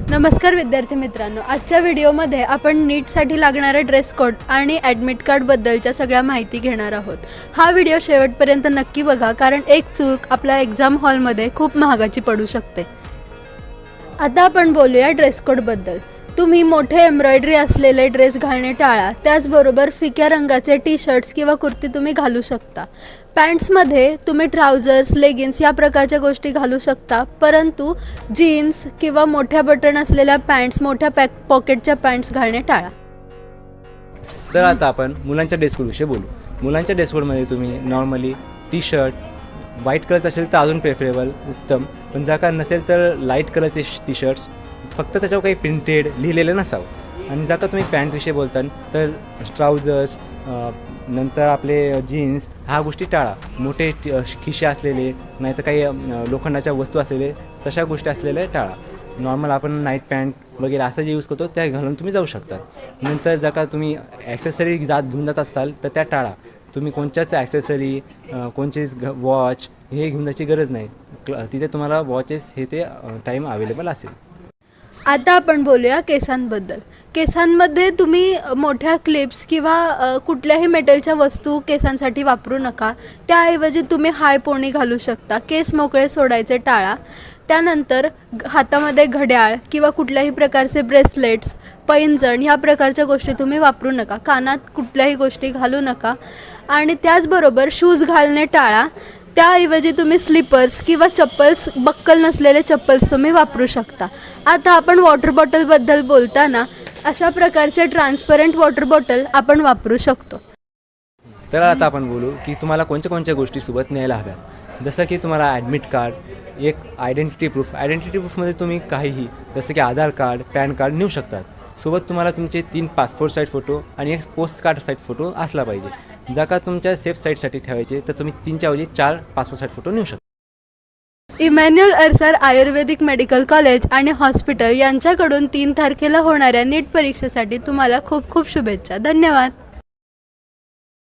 नमस्कार विद्यार्थी मित्रांनो, आजच्या व्हिडिओमध्ये आपण नीटसाठी लागणारे ड्रेस कोड आणि ॲडमिट कार्डबद्दलच्या सगळ्या माहिती घेणार आहोत। हा व्हिडिओ शेवटपर्यंत नक्की बघा, कारण एक चूक आपल्या एक्झाम हॉलमध्ये खूप महागाची पडू शकते। आता आपण बोलूया ड्रेस कोडबद्दल। तुम्ही मोठे एम्ब्रॉयडरी असलेले ड्रेस घालणे टाळा। त्याचबरोबर फिक्या रंगाचे टी शर्ट्स किंवा कुर्ती तुम्ही घालू शकता। पॅन्ट्समध्ये तुम्ही ट्राउझर्स, लेगिन्स या प्रकारच्या गोष्टी घालू शकता, परंतु जीन्स किंवा मोठ्या बटन असलेल्या पॅन्ट्स, मोठ्या पॉकेटच्या पॅन्ट्स घालणे टाळा। तर आता आपण मुलांच्या ड्रेस कोडविषयी बोलू। मुलांच्या ड्रेस कोडमध्ये तुम्ही नॉर्मली टी शर्ट व्हाईट कलरचं असेल तर अजून प्रेफरेबल उत्तम, पण जर का नसेल तर लाईट कलरचे टी शर्ट्स, फक्त त्याच्यावर काही प्रिंटेड लिहिलेलं नसावं। आणि जर का तुम्ही पॅन्टविषयी बोलता तर ट्राउझर्स, नंतर आपले जीन्स ह्या गोष्टी टाळा। मोठे खिसे असलेले नाहीतर काही लोखंडाच्या वस्तू असलेले तशा गोष्टी असलेल्या टाळा। नॉर्मल आपण नाईट पॅन्ट वगैरे असं जे यूज करतो त्या घालून तुम्ही जाऊ शकता। नंतर जर का तुम्ही ॲक्सेसरी घेऊन जात असाल तर त्या टाळा। तुम्ही कोणत्याच ॲक्सेसरी, कोणचीच वॉच हे घेऊन जायची गरज नाही। तिथे तुम्हाला वॉचेस हे ते टाईम अवेलेबल असेल। आता आपण बोलूया केसांबद्दल। केसांमध्ये तुम्ही मोठ्या क्लिप्स किंवा कुठल्याही मेटलच्या वस्तू केसांसाठी वापरू नका। त्याऐवजी तुम्ही हाय पोनी घालू शकता। केस मोकळे सोडायचे टाळा। त्यानंतर हातामध्ये घड्याळ किंवा कुठल्याही प्रकारचे ब्रेसलेट्स, पैंजण ह्या प्रकारच्या गोष्टी तुम्ही वापरू नका। कानात कुठल्याही गोष्टी घालू नका। आणि त्याचबरोबर शूज घालणे टाळा। त्याऐवजी तुम्ही स्लीपर्स किंवा चप्पल्स, बक्कल नसलेले चप्पल्स तुम्ही वापरू शकता। आता आपण वॉटर बॉटलबद्दल बोलताना अशा प्रकारचे ट्रान्सपरंट वॉटर बॉटल आपण वापरू शकतो। तर आता आपण बोलू की तुम्हाला कोणत्या गोष्टी सोबत न्यायला हव्यात। जसं की तुम्हाला ॲडमिट कार्ड, एक आयडेंटिटी प्रूफमध्ये तुम्ही काहीही जसं की आधार कार्ड, पॅन कार्ड नेऊ शकतात। सोबत तुम्हाला तुमचे 3 पासपोर्ट साईज फोटो आणि एक पोस्ट कार्ड साईज फोटो असला पाहिजे। जर का तुमच्या सेफ साईडसाठी ठेवायचे तर तुम्ही 3च्या ऐवजी 4 पासपोर्ट साईज फोटो नेऊ शकता। इमॅन्युअल अरसार आयुर्वेदिक मेडिकल कॉलेज आणि हॉस्पिटल यांच्याकडून 3 तारखेला होणाऱ्या नीट परीक्षेसाठी तुम्हाला खूप खूप शुभेच्छा। धन्यवाद।